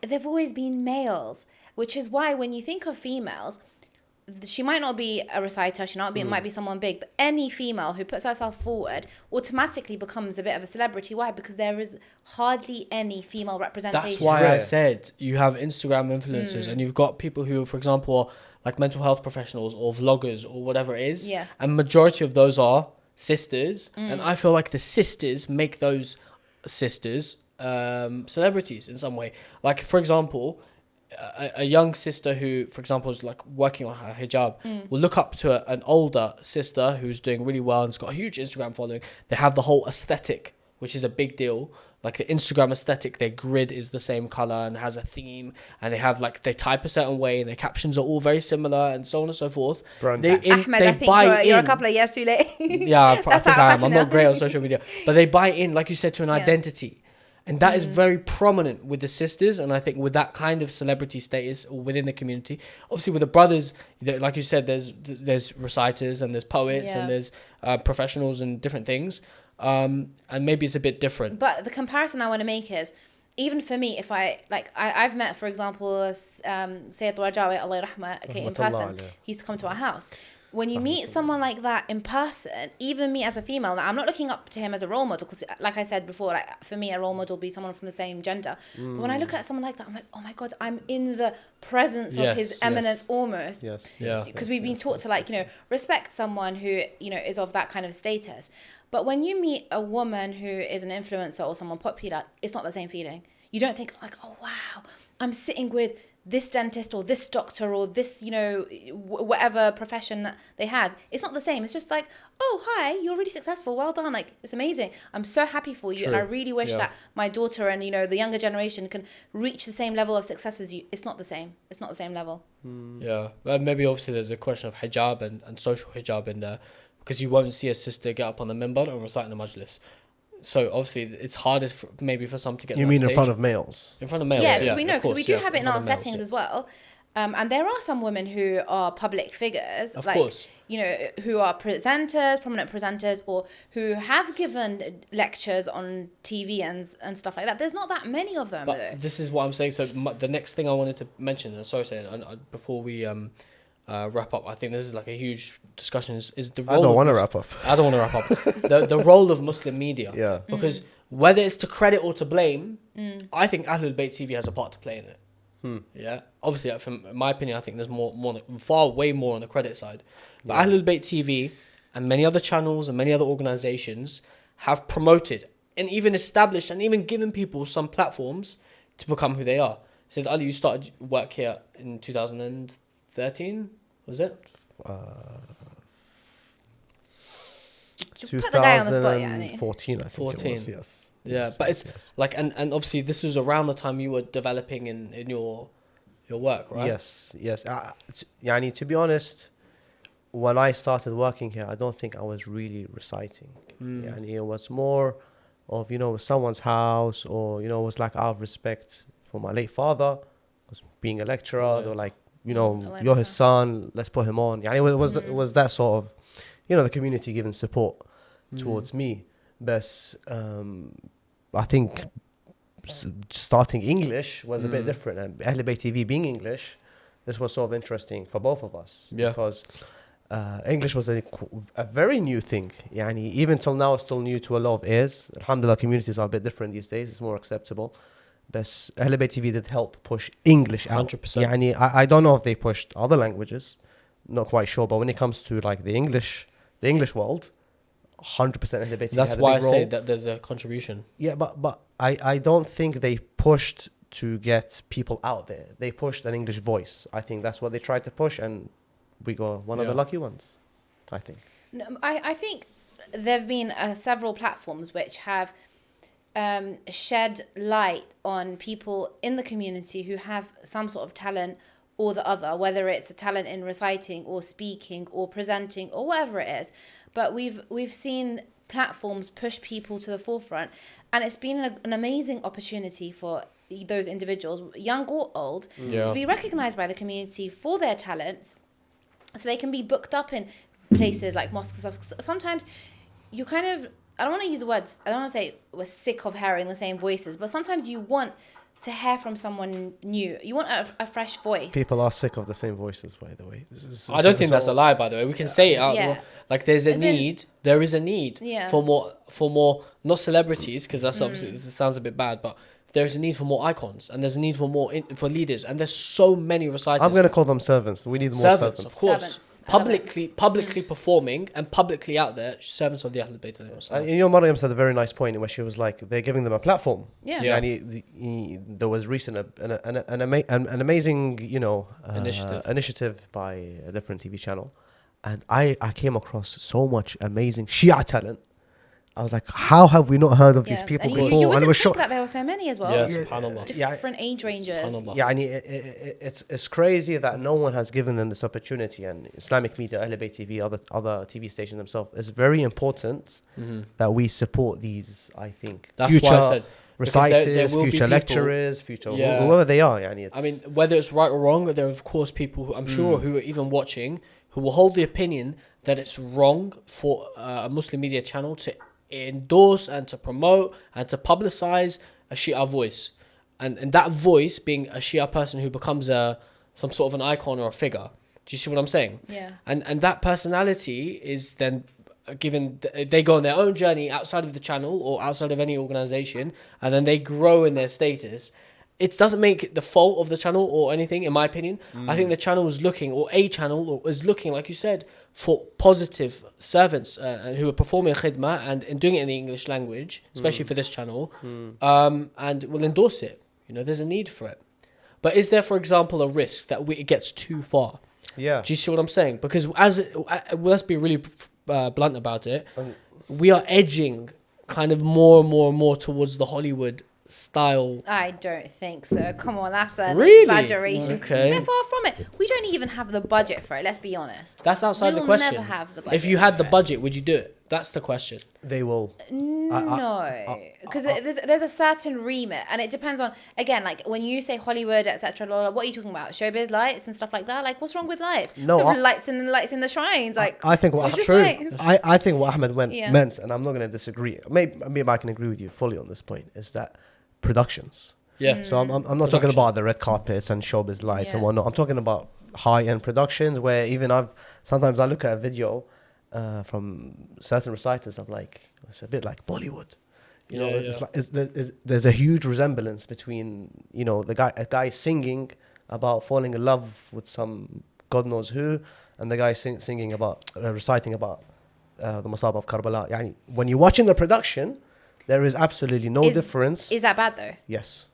they've always been males, which is why when you think of females, she might not be a reciter, might be someone big, but any female who puts herself forward automatically becomes a bit of a celebrity. Why? Because there is hardly any female representation. That's why I said you have Instagram influencers and you've got people who, for example, are like mental health professionals or vloggers or whatever it is. Yeah. And majority of those are sisters. And I feel like the sisters make those sisters celebrities in some way. Like, for example, a young sister who, for example, is like working on her hijab will look up to an older sister who's doing really well and has got a huge Instagram following. They have the whole aesthetic, which is a big deal. Like the Instagram aesthetic, their grid is the same color and has a theme, and they type a certain way, and their captions are all very similar, and so on and so forth. Ahmed, I think you're a couple of years too late. Yeah, I think I am. I'm not great on social media, but they buy in, like you said, to an identity. And that is very prominent with the sisters, and I think with that kind of celebrity status within the community. Obviously, with the brothers, like you said, there's reciters and there's poets and there's professionals and different things, and maybe it's a bit different. But the comparison I want to make is, even for me, if I've met, for example, Sayyid Radhawi, Allah Rahmah, in person. He used to come to our house. when you meet someone like that in person, even me as a female, now I'm not looking up to him as a role model because, like I said before, like, for me, a role model will be someone from the same gender. But when I look at someone like that, I'm like, oh my God, I'm in the presence of his eminence almost. Yes. Because we've been taught to, like, you know, respect someone who, you know, is of that kind of status. But when you meet a woman who is an influencer or someone popular, it's not the same feeling. You don't think like, oh, wow, I'm sitting with this dentist or this doctor or this, you know, whatever profession that they have. It's not the same. It's just like, oh, hi, you're really successful. Well done. Like, it's amazing. I'm so happy for you. True. And I really wish that my daughter and, you know, the younger generation can reach the same level of success as you. It's not the same. It's not the same level. Yeah. Well, maybe obviously there's a question of hijab and social hijab in there, because you won't see a sister get up on the minbar and recite in the majlis. So obviously it's harder maybe for some to get. You mean in front of males? In front of males, Yeah, because we know, because we do have it in our males, settings as well. And there are some women who are public figures, Of like, course. you know, who are presenters, prominent presenters, or who have given lectures on TV and stuff like that. There's not that many of them, though. But this is what I'm saying. So the next thing I wanted to mention, and sorry, before we wrap up, I think this is like a huge discussion. Is the role I don't want to wrap up. I don't want to wrap up. The role of Muslim media. Yeah. Because whether it's to credit or to blame, I think Ahlul Bayt TV has a part to play in it. Yeah. Obviously, from my opinion, I think there's way more on the credit side. But Ahlul Bayt TV and many other channels and many other organizations have promoted and even established and even given people some platforms to become who they are. Said Ali, you started work here in 2013, was it? Just put the guy on the spot, 2014, I think 14. it was, yes. Yeah, Yes, but it's yes. like, and obviously this was around the time you were developing in your work, right? Yes. Yani, to be honest, when I started working here, I don't think I was really reciting. Yani, it was more of, you know, someone's house, or, you know, it was like out of respect for my late father, because being a lecturer, they were like, you know, you're his son, let's put him on. Yani, it was that sort of, you know, the community giving support towards me. But I think starting English was a bit different, and Ahlul Bayt TV being English, this was sort of interesting for both of us, because English was a very new thing. Yani, even till now, it's still new to a lot of ears. Alhamdulillah, communities are a bit different these days. It's more acceptable. But Ahlul Bayt TV did help push English out. 100%. Yani, I don't know if they pushed other languages, not quite sure. But when it comes to like the English world, 100% Ahlul Bayt TV That's had a why I big role. say that there's a contribution. Yeah, but I don't think they pushed to get people out there. They pushed an English voice. I think that's what they tried to push, and we got one of the lucky ones, I think. No, I think there have been several platforms which have shed light on people in the community who have some sort of talent or the other, whether it's a talent in reciting or speaking or presenting or whatever it is. But we've seen platforms push people to the forefront, and it's been an amazing opportunity for those individuals, young or old, to be recognized by the community for their talents, so they can be booked up in places like mosques and stuff. Sometimes you kind of, I don't want to use the words, I don't want to say we're sick of hearing the same voices, but sometimes you want to hear from someone new. You want a fresh voice. People are sick of the same voices, by the way. I don't think that's a lie, by the way. We can say it out. Yeah. Like there is a need for more, not celebrities, because that's obviously, this sounds a bit bad, but there's a need for more icons, and there's a need for more for leaders, and there's so many reciters. I'm going to call them servants. We need more servants. Of course. Servants. Publicly performing and publicly out there, servants of the Ahlul Bayt. And you know, Maryam said a very nice point where she was like, they're giving them a platform. Yeah. And there was recent an amazing, you know, initiative by a different TV channel, and I came across so much amazing Shia talent. I was like, how have we not heard of these people and before? You wouldn't and it was think that there were so many as well. Yeah, subhanallah. Different age ranges. Yeah, and it's crazy that no one has given them this opportunity. And Islamic media, Ahlul Bayt TV, other TV stations themselves, it's very important that we support these. I think That's future why I said, reciters, will be future people, lecturers, future whoever they are. Yani, I mean, whether it's right or wrong, there are of course people who I'm sure who are even watching who will hold the opinion that it's wrong for a Muslim media channel to endorse and to promote and to publicize a Shia voice, and that voice being a Shia person who becomes some sort of an icon or a figure. Do you see what I'm saying? Yeah. And that personality is then given, they go on their own journey outside of the channel or outside of any organization, and then they grow in their status. It doesn't make it the fault of the channel or anything, in my opinion. I think the channel is looking, or a channel is looking, like you said, for positive servants who are performing khidmah and doing it in the English language, especially for this channel, and will endorse it. You know, there's a need for it. But is there, for example, a risk that it gets too far? Yeah. Do you see what I'm saying? Because let's be really blunt about it. We are edging kind of more and more and more towards the Hollywood style. I don't think so. Come on, that's an Really? exaggeration. Okay. We're far from it. We don't even have the budget for it, let's be honest. That's outside the We'll question. never have the budget. If you had the budget, would you do it? That's the question. They will. No, because there's a certain remit, and it depends on, again, like when you say Hollywood, etc. What are you talking about? Showbiz lights and stuff like that. Like, what's wrong with lights? No, We have lights in the shrines. Like, I think what it's just true. lights. I think what Ahmed Yeah. meant, and I'm not going to disagree. Maybe I can agree with you fully on this point. Is that productions? Yeah. So I'm not talking Production. about the red carpets and showbiz lights and Yeah. whatnot. I'm talking about high-end productions where even sometimes I look at a video from certain reciters. I'm like, it's a bit like Bollywood. You know, it's like there's a huge resemblance between, you know, a guy singing about falling in love with some God knows who, and the guy singing about reciting about the Masab of Karbala. Yani, when you're watching the production, there is absolutely no difference. Is that bad though? Yes.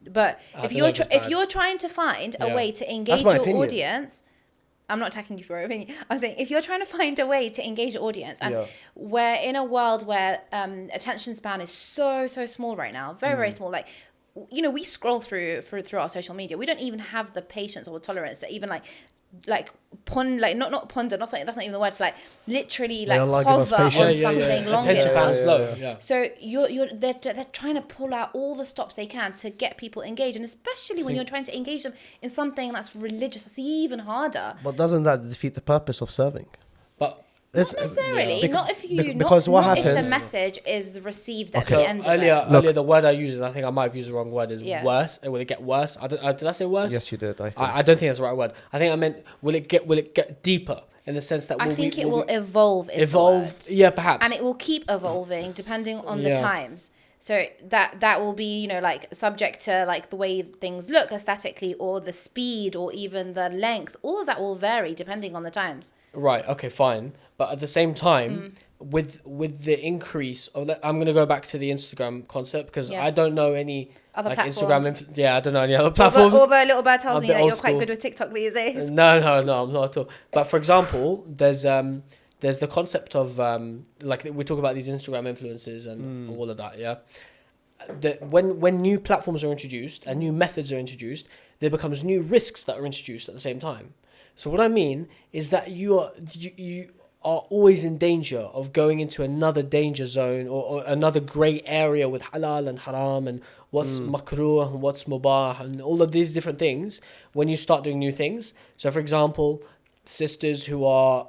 But I if don't you're know if it's if bad. you're trying to find a Yeah. way to engage my your opinion. audience, I'm not attacking you for your opinion. I'm saying if you're trying to find a way to engage your audience, and Yeah. we're in a world where attention span is so small right now, very small. Like, you know, we scroll through our social media. We don't even have the patience or the tolerance to even not ponder. That's not even the word. It's like literally like Allah give us hover on patience. something longer. Attention span Yeah. slow. Yeah. So they're trying to pull out all the stops they can to get people engaged, and especially when you're trying to engage them in something that's religious, that's even harder. But doesn't that defeat the purpose of serving? But Not necessarily. Not if you. because not, what not if happens- the message is received at so the end of earlier, it. earlier the word I used, and I think I might have used the wrong word, is Yeah. worse. Will it get worse? Did I say worse? Yes, you did. I think. I don't think that's the right word. I think I meant will it get deeper in the sense that I think it will we evolve. Is the evolve. word. Yeah, perhaps. And it will keep evolving depending on the Yeah. times. So that will be, you know, like subject to like the way things look aesthetically, or the speed, or even the length. All of that will vary depending on the times. Right. Okay. Fine. But at the same time, with the increase of, I'm going to go back to the Instagram concept because Yeah. I don't know any Other like platform. Instagram. Yeah, I don't know any other platforms. Although Little Bird tells I'm a me bit that old you're quite school. good with TikTok these days. No, I'm not at all. But for example, there's the concept of like we talk about these Instagram influencers and all of that. Yeah. That when new platforms are introduced and new methods are introduced, there becomes new risks that are introduced at the same time. So what I mean is that you are always in danger of going into another danger zone or another grey area with halal and haram and what's makruh and what's mubah and all of these different things when you start doing new things. So for example, sisters who are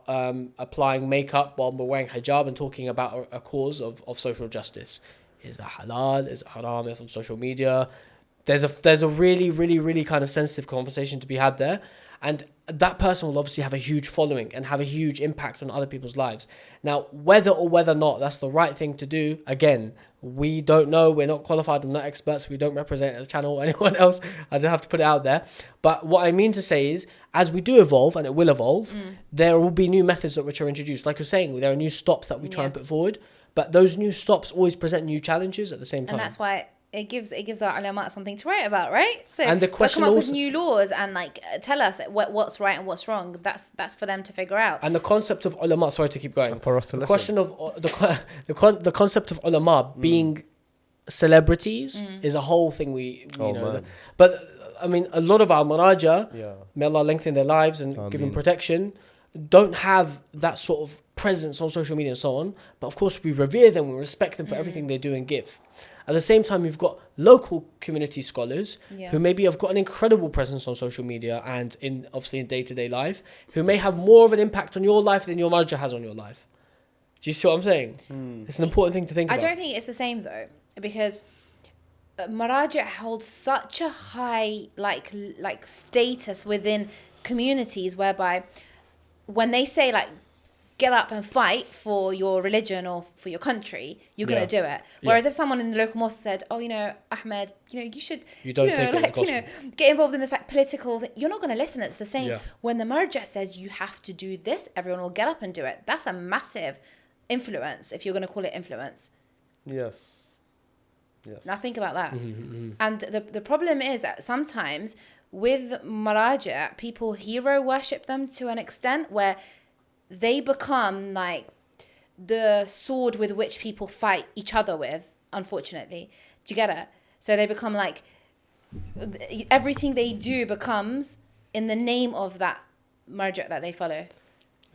applying makeup while we're wearing hijab and talking about a cause of social justice. Is that halal? Is it haram? If on social media, there's a really, really, really kind of sensitive conversation to be had there. And that person will obviously have a huge following and have a huge impact on other people's lives. Now, whether or not that's the right thing to do, again, we don't know. We're not qualified. We're not experts. We don't represent the channel or anyone else. I don't have to put it out there. But what I mean to say is, as we do evolve, and it will evolve, there will be new methods which are introduced. Like you're saying, there are new stops that we try and put forward. But those new stops always present new challenges at the same time. And that's why it gives our ulama something to write about, right? So And the they'll question come up also- with new laws and like tell us what's right and what's wrong. That's for them to figure out. And the concept of ulama, sorry to keep going. And for us to the listen. question of the concept of ulama being celebrities is a whole thing we know. man. But I mean, a lot of our maraja, Yeah. may Allah lengthen their lives and give them protection, don't have that sort of presence on social media and so on. But of course, we revere them, we respect them for everything they do and give. At the same time, you've got local community scholars who maybe have got an incredible presence on social media and obviously in day-to-day life, who may have more of an impact on your life than your marja has on your life. Do you see what I'm saying? It's an important thing to think I about. don't think it's the same though, because Maraja holds such a high like status within communities whereby when they say like get up and fight for your religion or for your country, you're going to do it. Whereas if someone in the local mosque said, oh, Ahmed, you should, take it as gospel. get involved in this like political thing, you're not going to listen. It's the same. Yeah. When the marja says you have to do this, everyone will get up and do it. That's a massive influence, if you're going to call it influence. Yes. Now think about that. And the problem is that sometimes with maraja, people hero worship them to an extent where they become like the sword with which people fight each other with, unfortunately. Do you get it? So they become like, everything they do becomes in the name of that marja that they follow.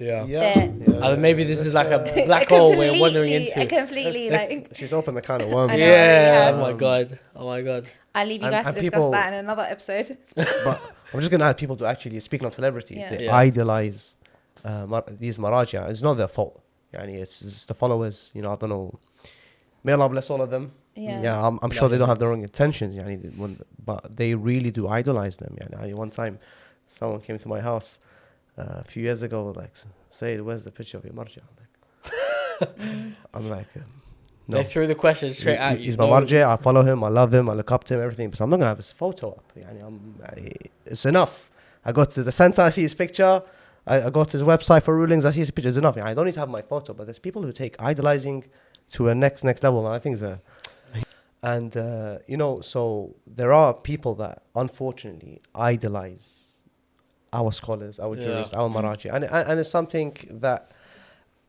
Maybe this is like a black hole we're wandering into. She's opened the kind of worms. Oh my god. I'll leave you guys to discuss that in another episode. But I'm just going to add people to actually, speaking of celebrities, they idolize these maraja. It's not their fault. It's the followers. I don't know. May Allah bless all of them. I'm sure they don't have the wrong intentions. But they really do idolize them. One time, someone came to my house a few years ago, like, say, where's the picture of your marja? I'm like, no. They threw the question straight at you. He's my marja. I follow him. I love him. I look up to him. Everything. But I'm not gonna have his photo up. It's enough. I go to the center. I see his picture. I go to his website for rulings. I see his picture. It's enough. I don't need to have my photo. But there's people who take idolizing to a next level, and I think so there are people that unfortunately idolize our scholars, our jurists, our maraji, and it's something that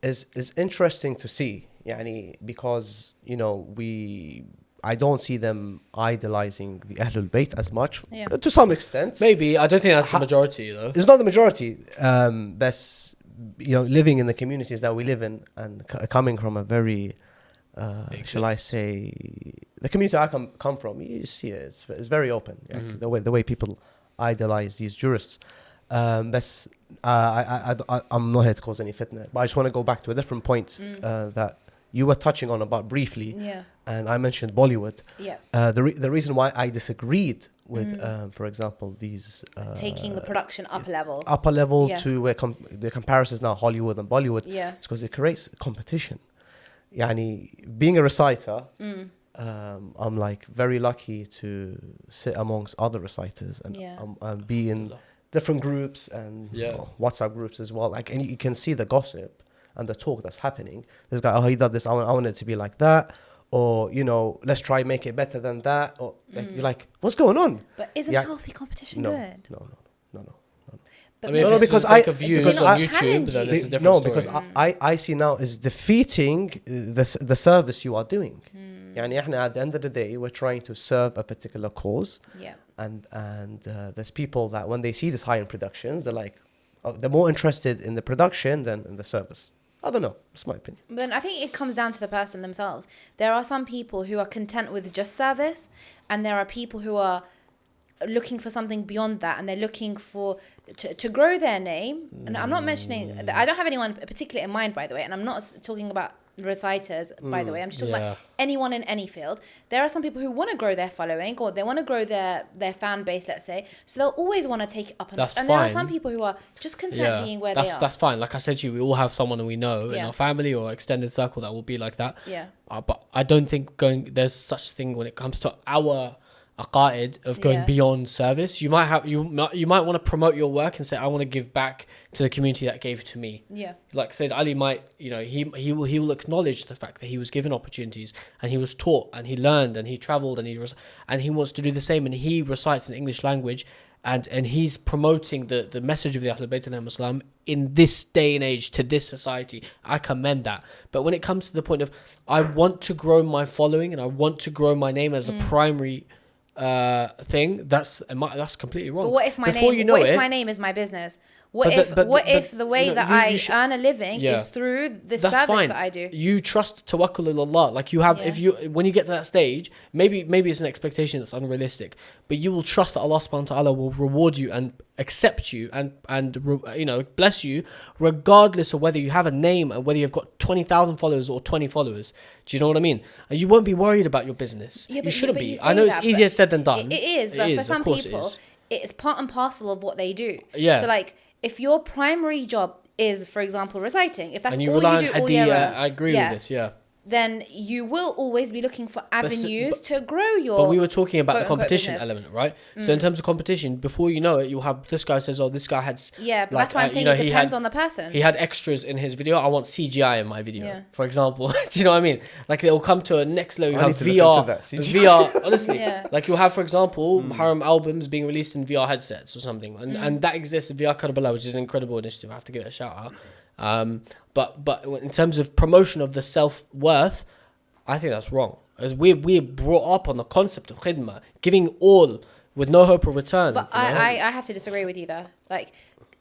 is interesting to see, because I don't see them idolizing the Ahlul Bayt as much, to some extent. Maybe. I don't think that's the majority, though. It's not the majority. That's, living in the communities that we live in and coming from a very, shall I say, the community I come from, you see it, it's very open. The way people idolize these jurists. I'm not here to cause any fitna, but I just want to go back to a different point that you were touching on about briefly, and I mentioned Bollywood. The reason why I disagreed with, for example, these taking the production up a level to where the comparisons now Hollywood and Bollywood, it's because it creates competition. Being a reciter, I'm like very lucky to sit amongst other reciters and be in different groups and WhatsApp groups as well. And you can see the gossip and the talk that's happening. This guy, he did this, I want it to be like that. Or, let's try make it better than that. Or you're like, what's going on? But isn't healthy competition good? No. But because I on YouTube, then it's a different story. Because I see now is defeating the service you are doing. At the end of the day, we're trying to serve a particular cause. And there's people that when they see this high-end productions, they're like, they're more interested in the production than in the service. I don't know. It's my opinion. But then I think it comes down to the person themselves. There are some people who are content with just service, and there are people who are looking for something beyond that, and they're looking for to grow their name. And I'm not mentioning, I don't have anyone particularly in mind, by the way, and I'm not talking about reciters, by the way. I'm just talking about anyone in any field. There are some people who want to grow their following, or they want to grow their fan base, let's say, so they'll always want to take it up and there are some people who are just content being where they are. That's fine. Like I said to you, we all have someone we know in our family or extended circle that will be like that. But I don't think there's such thing when it comes to our aqaid of going beyond service. You might want to promote your work and say, I want to give back to the community that gave it to me. Like Sayyid Ali might, he will acknowledge the fact that he was given opportunities and he was taught and he learned and he traveled and he wants to do the same, and he recites in English language and he's promoting the message of the Ahlul Bayt alayhim as-salam in this day and age to this society. I commend that. But when it comes to the point of I want to grow my following and I want to grow my name as a primary thing, that's completely wrong. But what if my name is my business? What if the way that I earn a living is through the service that I do? You trust tawakkul Allah. Like you have, when you get to that stage, maybe it's an expectation that's unrealistic, but you will trust that Allah subhanahu wa ta'ala will reward you and accept you and bless you regardless of whether you have a name and whether you've got 20,000 followers or 20 followers. Do you know what I mean? And you won't be worried about your business. You shouldn't be. I know it's easier said than done. It is, but for some people, it's part and parcel of what they do. Yeah. So like, if your primary job is, for example, reciting, if that's and you all rely you on do all year round, I agree with this, yeah. then you will always be looking for avenues to grow your. But we were talking about the quote-unquote competition business. element, right? So in terms of competition, before you know it, you'll have this guy says, "Oh, this guy had." Yeah, but like, that's why I'm saying you know, it depends on the person. He had extras in his video. I want CGI in my video, Yeah. for example. Do you know what I mean? Like it will come to a next level. You I have need to look VR, into that, CGI. VR. Honestly, Yeah. like you'll have, for example, Haram albums being released in VR headsets or something, and that exists in VR Karbala, which is an incredible initiative. I have to give it a shout out. But in terms of promotion of the self-worth, I think that's wrong. As we're brought up on the concept of khidmah, giving all with no hope of return. But I have to disagree with you there. Like,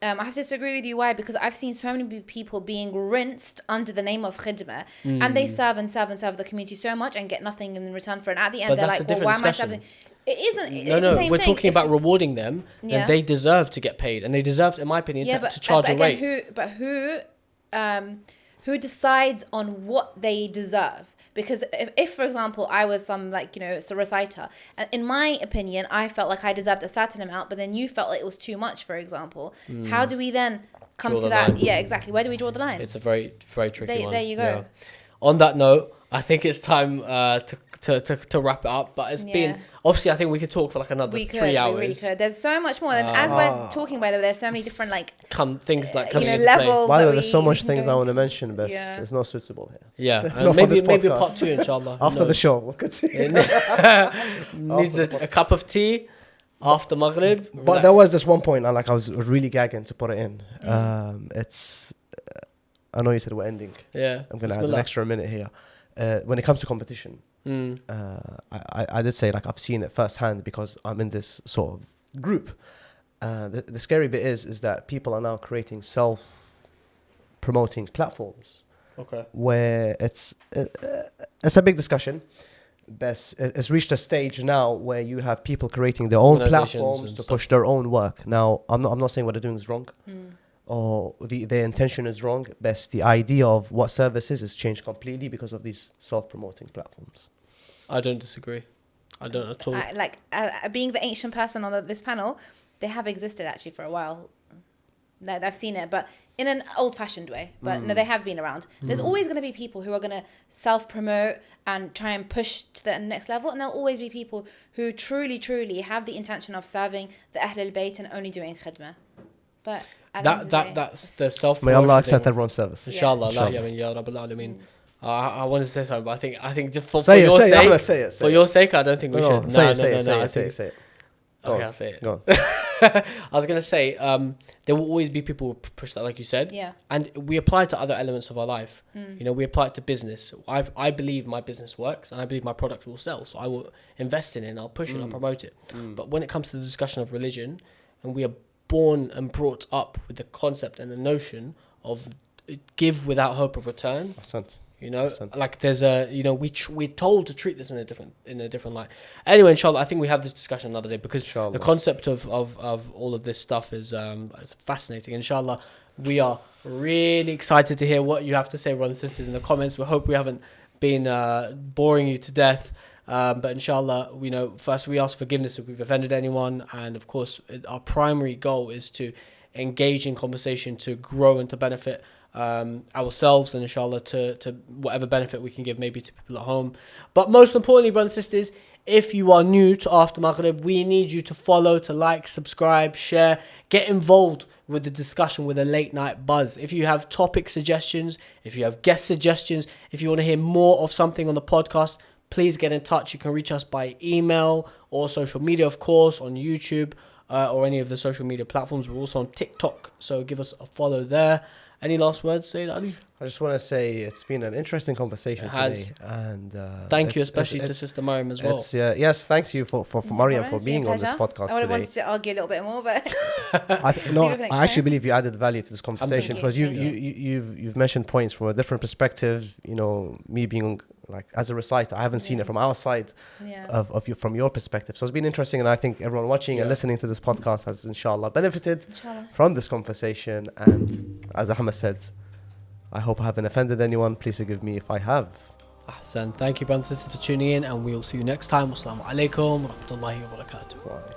I have to disagree with you. Why? Because I've seen so many people being rinsed under the name of khidmah, and they serve the community so much and get nothing in return for it. And at the end, But they're that's like, a well, why different am I discussion. serving? It isn't. It's No, the same we're thing. talking about rewarding them, Yeah. and they deserve to get paid, and they deserve, in my opinion, to charge a rate. Who decides on what they deserve? Because if, for example, I was some a reciter, and in my opinion, I felt like I deserved a certain amount, but then you felt like it was too much, for example. How do we then come Draw to the that? line. Yeah, exactly. Where do we draw the line? It's a very, very tricky one. There you go. Yeah. On that note, I think it's time to wrap it up. But it's been, obviously, I think we could talk for like another 3 hours. We really could. There's so much more. And as we're talking about it, there's so many different things like you know, into play. levels. By the that way, there's so we much can things go I want to into. mention, but Yeah. it's not suitable here. Yeah, Not for this maybe a podcast. part 2, inshallah. After the show, we'll continue. Needs a cup of tea after Maghrib. But there was this one point, I was really gagging to put it in. It's, I know you said we're ending. Yeah. I'm going to add an Bismillah. extra minute here. When it comes to competition, I did say I've seen it firsthand because I'm in this sort of group. The scary bit is that people are now creating self-promoting platforms. Okay. Where it's a big discussion. But it's reached a stage now where you have people creating their own Organizations platforms and to stuff. push their own work. Now, I'm not saying what they're doing is wrong, or their intention is wrong. But the idea of what service is changed completely because of these self-promoting platforms. I don't disagree. I don't at all. Being the ancient person on this panel, they have existed actually for a while. No, I've seen it, but in an old-fashioned way. But no, they have been around. There's always going to be people who are going to self-promote and try and push to the next level, and there'll always be people who truly, truly have the intention of serving the Ahl al-Bayt and only doing khidmah. But at the end of the day, that's the self. May Allah accept everyone's service. Inshallah, Inshallah. Allah, Ya Rabbal Alameen. I wanted to say something, but I think just for Say your it, sake, Ahmed, say it. for your sake, I don't think we should. Say No, it, say it, I say think- it. Go Okay, on. I'll say it. Go on. I was gonna say, there will always be people who push that, like you said. Yeah. And we apply it to other elements of our life. You know, we apply it to business. I believe my business works, and I believe my product will sell. So I will invest in it, and I'll push it, I'll promote it. But when it comes to the discussion of religion, and we are born and brought up with the concept and the notion of give without hope of return. Ahsant. You know, Ahsant. like there's we're told to treat this in a different light. Anyway, inshallah, I think we have this discussion another day because Inshallah. the concept of all of this stuff is fascinating. Inshallah, we are really excited to hear what you have to say, brothers and sisters, in the comments. We hope we haven't been boring you to death. But inshallah, first we ask forgiveness if we've offended anyone, and of course, our primary goal is to engage in conversation, to grow and to benefit ourselves, and inshallah to whatever benefit we can give maybe to people at home. But most importantly, brothers and sisters, if you are new to After Maghrib, we need you to follow, to like, subscribe, share, get involved with the discussion with a late night buzz. If you have topic suggestions, if you have guest suggestions, if you want to hear more of something on the podcast, please get in touch. You can reach us by email or social media, of course, on YouTube or any of the social media platforms. We're also on TikTok, so give us a follow there. Any last words, Sayyid Ali? I just want to say it's been an interesting conversation It has. today, and Thank you, it's- especially to it's- Sister Maryam as well. Yes, thanks you for Maryam for It's been a being on this pleasure. podcast I would have today. wanted to argue a little bit more, but No, Leave it next I actually time. believe you added value to this conversation you. because Thank you've mentioned points from a different perspective. Me being like as a reciter, I haven't seen it from our side yeah. of you from your perspective. So it's been interesting, and I think everyone watching and Yeah. listening to this podcast has inshallah benefited Inshallah. from this conversation. And as Ahmed said, I hope I haven't offended anyone. Please forgive me if I have. Ahsan. Thank you, brothers and sisters, for tuning in, and we will see you next time. Wassalamu alaikum wa rahmatullahi wa barakatuh. Bye.